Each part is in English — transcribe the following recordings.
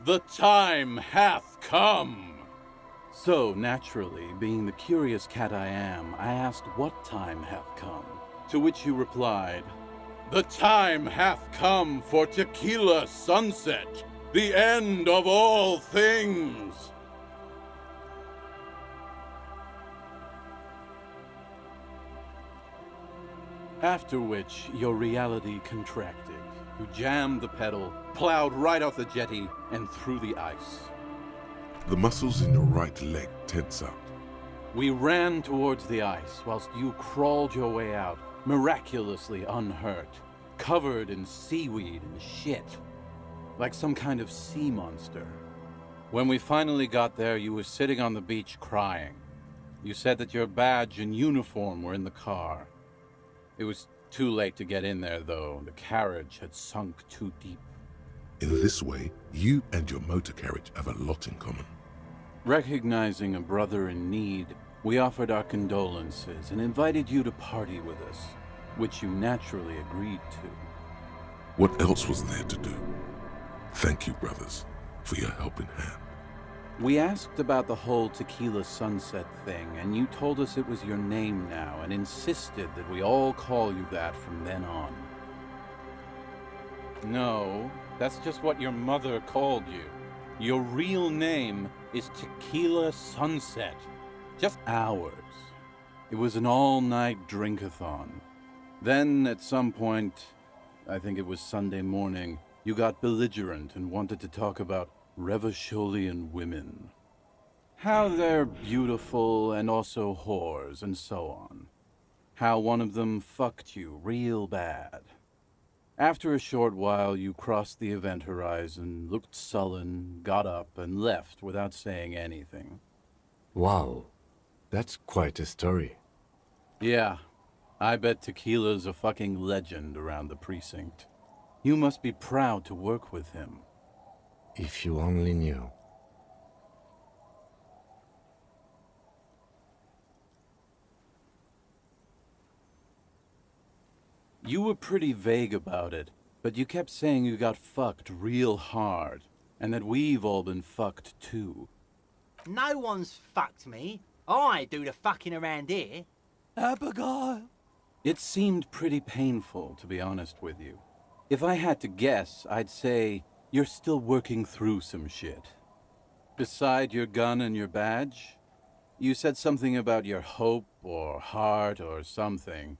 The time hath come! So, naturally, being the curious cat I am, I asked what time hath come, to which you replied, "The time hath come for tequila sunset, the end of all things!" After which, your reality contracted. You jammed the pedal, plowed right off the jetty, and through the ice. The muscles in your right leg tense up. We ran towards the ice, whilst you crawled your way out, miraculously unhurt, covered in seaweed and shit, like some kind of sea monster. When we finally got there, you were sitting on the beach crying. You said that your badge and uniform were in the car. It was too late to get in there, though. The carriage had sunk too deep. In this way, you and your motor carriage have a lot in common. Recognizing a brother in need, we offered our condolences and invited you to party with us, which you naturally agreed to. What else was there to do? Thank you, brothers, for your helping hand. We asked about the whole tequila sunset thing, and you told us it was your name now, and insisted that we all call you that from then on. No, that's just what your mother called you. Your real name is Tequila Sunset. Just ours. It was an all-night drink-a-thon. Then, at some point, I think it was Sunday morning, you got belligerent and wanted to talk about Revacholian women. How they're beautiful and also whores and so on. How one of them fucked you real bad. After a short while, you crossed the event horizon, looked sullen, got up, and left without saying anything. Wow, that's quite a story. Yeah, I bet Tequila's a fucking legend around the precinct. You must be proud to work with him. If you only knew. You were pretty vague about it, but you kept saying you got fucked real hard, and that we've all been fucked too. No one's fucked me. I do the fucking around here. Abigail! It seemed pretty painful, to be honest with you. If I had to guess, I'd say you're still working through some shit. Beside your gun and your badge, you said something about your hope or heart or something.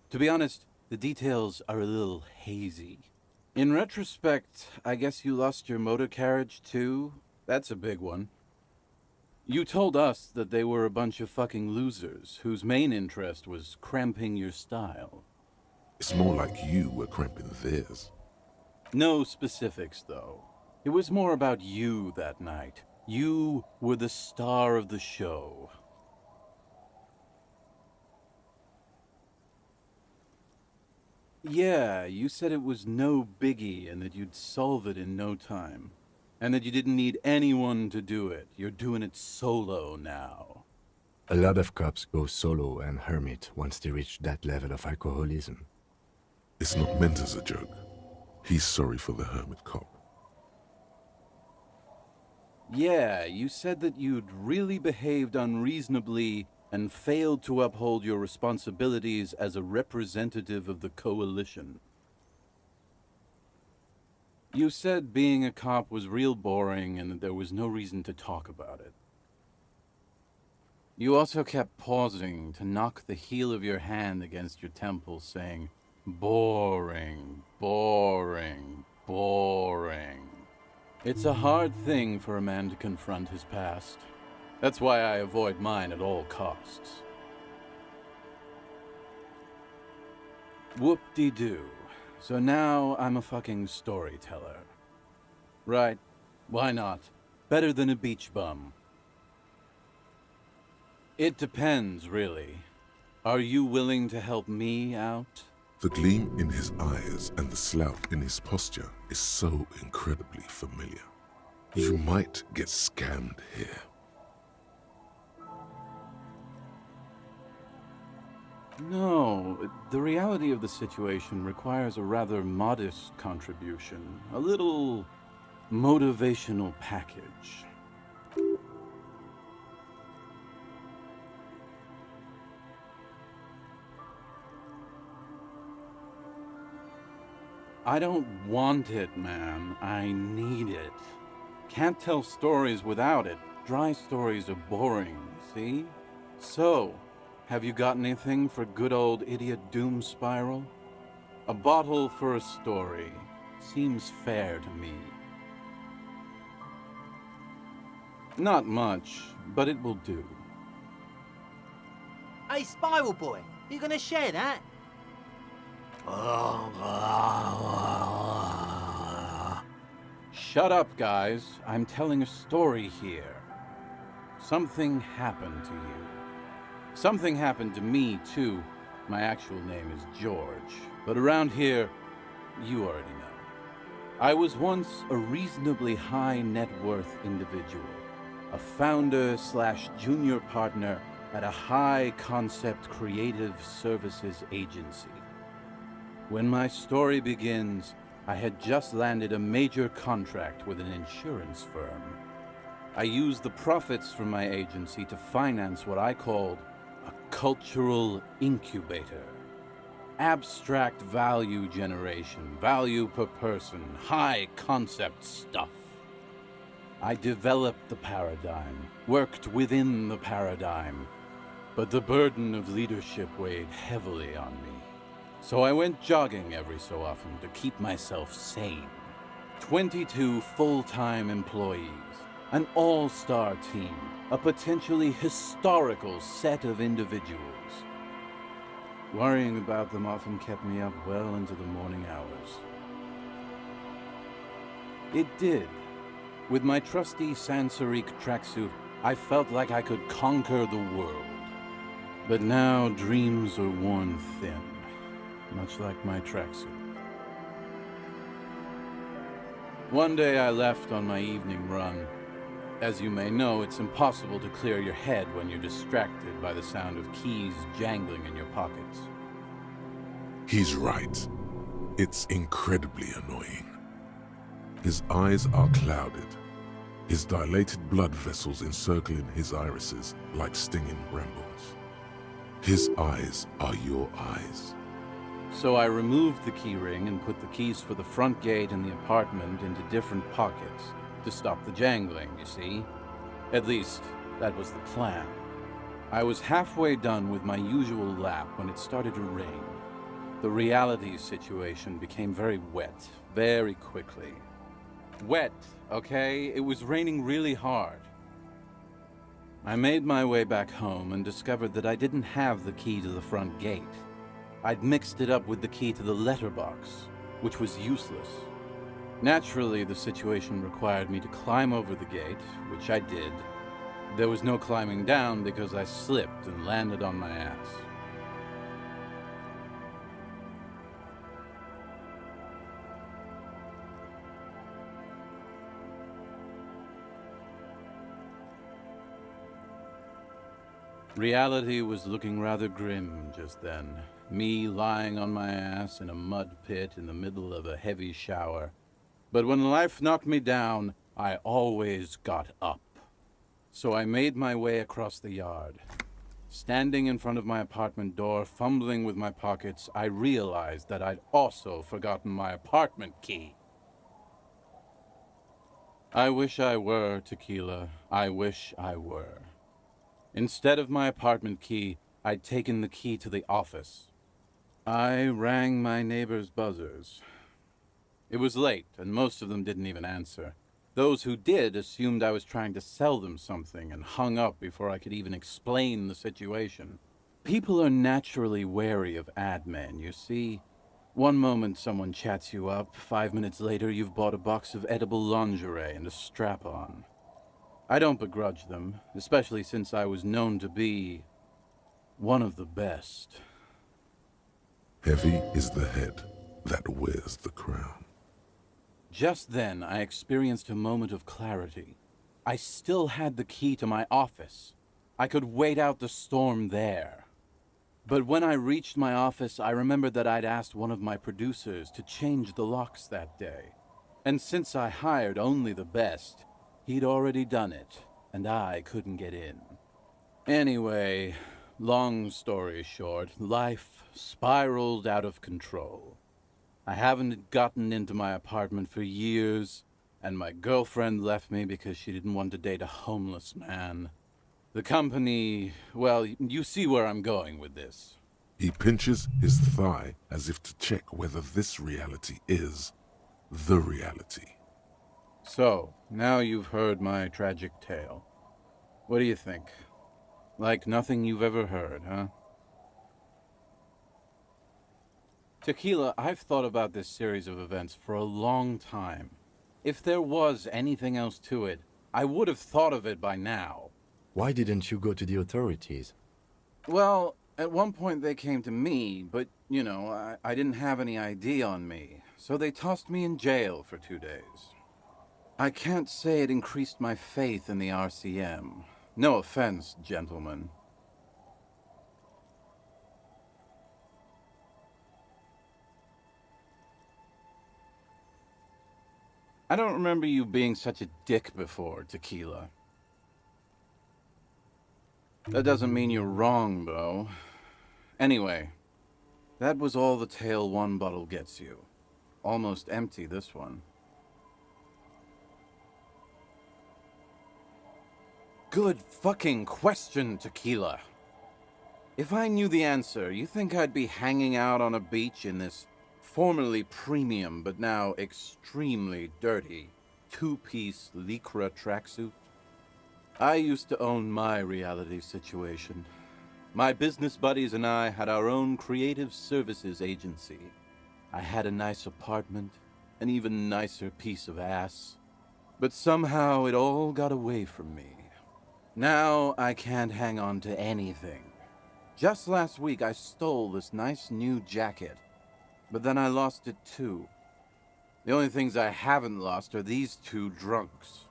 To be honest, the details are a little hazy. In retrospect, I guess you lost your motor carriage too? That's a big one. You told us that they were a bunch of fucking losers whose main interest was cramping your style. It's more like you were cramping theirs. No specifics, though. It was more about you that night. You were the star of the show. Yeah, you said it was no biggie and that you'd solve it in no time. And that you didn't need anyone to do it. You're doing it solo now. A lot of cops go solo and hermit once they reach that level of alcoholism. It's not meant as a joke. He's sorry for the hermit cop. Yeah, you said that you'd really behaved unreasonably and failed to uphold your responsibilities as a representative of the coalition. You said being a cop was real boring and that there was no reason to talk about it. You also kept pausing to knock the heel of your hand against your temple, saying, "Boring, boring, boring." It's a hard thing for a man to confront his past. That's why I avoid mine at all costs. Whoop-de-doo. So now I'm a fucking storyteller. Right. Why not? Better than a beach bum. It depends, really. Are you willing to help me out? The gleam in his eyes and the slouch in his posture is so incredibly familiar. You might get scammed here. No, the reality of the situation requires a rather modest contribution. A little motivational package. I don't want it, man. I need it. Can't tell stories without it. Dry stories are boring, see? So, have you got anything for good old idiot Doom Spiral? A bottle for a story. Seems fair to me. Not much, but it will do. Hey, Spiral Boy, you gonna share that? Shut up, guys. I'm telling a story here. Something happened to you. Something happened to me, too. My actual name is George, but around here, you already know. I was once a reasonably high net worth individual, a founder/junior partner at a high concept creative services agency. When my story begins, I had just landed a major contract with an insurance firm. I used the profits from my agency to finance what I called a cultural incubator. Abstract value generation, value per person, high concept stuff. I developed the paradigm, worked within the paradigm, but the burden of leadership weighed heavily on me. So I went jogging every so often to keep myself sane. 22 full-time employees, an all-star team, a potentially historical set of individuals. Worrying about them often kept me up well into the morning hours. It did. With my trusty Sansariq tracksuit, I felt like I could conquer the world. But now dreams are worn thin. Much like my tracksuit. One day I left on my evening run. As you may know, it's impossible to clear your head when you're distracted by the sound of keys jangling in your pockets. He's right. It's incredibly annoying. His eyes are clouded, his dilated blood vessels encircling his irises like stinging brambles. His eyes are your eyes. So I removed the key ring and put the keys for the front gate and the apartment into different pockets to stop the jangling, you see? At least, that was the plan. I was halfway done with my usual lap when it started to rain. The reality situation became very wet, very quickly. Wet, okay? It was raining really hard. I made my way back home and discovered that I didn't have the key to the front gate. I'd mixed it up with the key to the letterbox, which was useless. Naturally, the situation required me to climb over the gate, which I did. There was no climbing down because I slipped and landed on my ass. Reality was looking rather grim just then. Me lying on my ass in a mud pit in the middle of a heavy shower. But when life knocked me down, I always got up. So I made my way across the yard. Standing in front of my apartment door, fumbling with my pockets, I realized that I'd also forgotten my apartment key. I wish I were, Tequila. I wish I were. Instead of my apartment key, I'd taken the key to the office. I rang my neighbors' buzzers. It was late, and most of them didn't even answer. Those who did assumed I was trying to sell them something and hung up before I could even explain the situation. People are naturally wary of ad men, you see. One moment someone chats you up, 5 minutes later you've bought a box of edible lingerie and a strap-on. I don't begrudge them, especially since I was known to be one of the best. Heavy is the head that wears the crown. Just then, I experienced a moment of clarity. I still had the key to my office. I could wait out the storm there. But when I reached my office, I remembered that I'd asked one of my producers to change the locks that day. And since I hired only the best, he'd already done it, and I couldn't get in. Anyway, long story short, life spiraled out of control. I haven't gotten into my apartment for years, and my girlfriend left me because she didn't want to date a homeless man. The company, well, you see where I'm going with this. He pinches his thigh as if to check whether this reality is the reality. So, now you've heard my tragic tale. What do you think? Like nothing you've ever heard, huh? Tequila, I've thought about this series of events for a long time. If there was anything else to it, I would have thought of it by now. Why didn't you go to the authorities? Well, at one point they came to me, but, you know, I didn't have any ID on me, so they tossed me in jail for 2 days. I can't say it increased my faith in the RCM. No offense, gentlemen. I don't remember you being such a dick before, Tequila. That doesn't mean you're wrong, though. Anyway, that was all the tale one bottle gets you. Almost empty, this one. Good fucking question, Tequila. If I knew the answer, you think I'd be hanging out on a beach in this formerly premium but now extremely dirty two-piece Lycra tracksuit? I used to own my reality situation. My business buddies and I had our own creative services agency. I had a nice apartment, an even nicer piece of ass. But somehow it all got away from me. Now I can't hang on to anything. Just last week I stole this nice new jacket, but then I lost it too. The only things I haven't lost are these two drunks.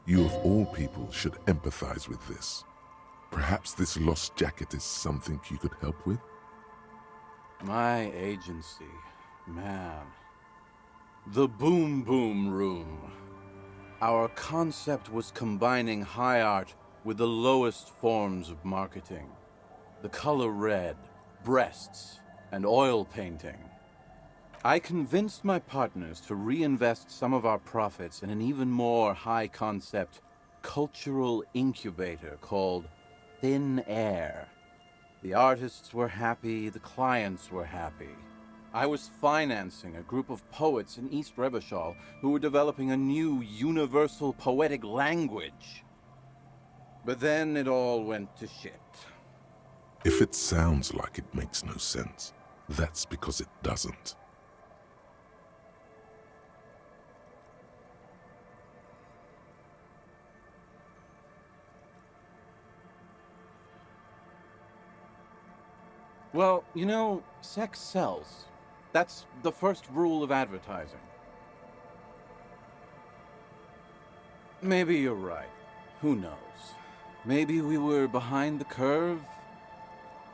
You of all people should empathize with this. Perhaps this lost jacket is something you could help with? My agency, man. The Boom Boom Room. Our concept was combining high art with the lowest forms of marketing. The color red, breasts, and oil painting. I convinced my partners to reinvest some of our profits in an even more high-concept cultural incubator called Thin Air. The artists were happy, the clients were happy. I was financing a group of poets in East Revachol who were developing a new universal poetic language. But then it all went to shit. If it sounds like it makes no sense, that's because it doesn't. Well, you know, sex sells. That's the first rule of advertising. Maybe you're right. Who knows? Maybe we were behind the curve?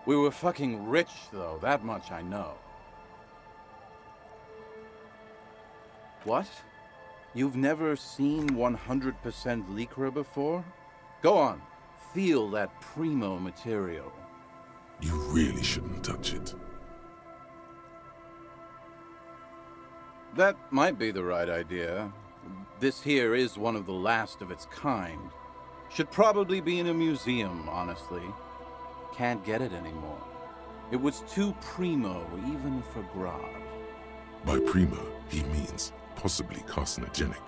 We were fucking rich, though, that much I know. What? You've never seen 100% Lycra before? Go on, feel that primo material. You really shouldn't touch it. That might be the right idea. This here is one of the last of its kind. Should probably be in a museum, honestly. Can't get it anymore. It was too primo, even for Grodd. By primo, he means possibly carcinogenic.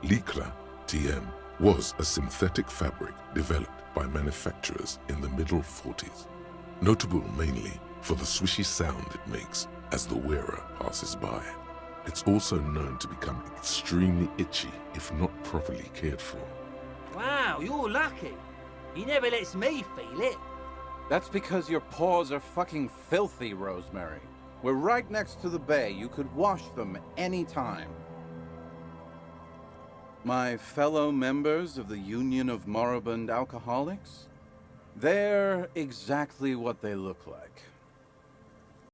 Lycra, TM, was a synthetic fabric developed by manufacturers in the middle 40s. Notable mainly for the swishy sound it makes as the wearer passes by. It's also known to become extremely itchy if not properly cared for. Wow, you're lucky. He never lets me feel it. That's because your paws are fucking filthy, Rosemary. We're right next to the bay. You could wash them any time. My fellow members of the Union of Moribund Alcoholics? They're exactly what they look like.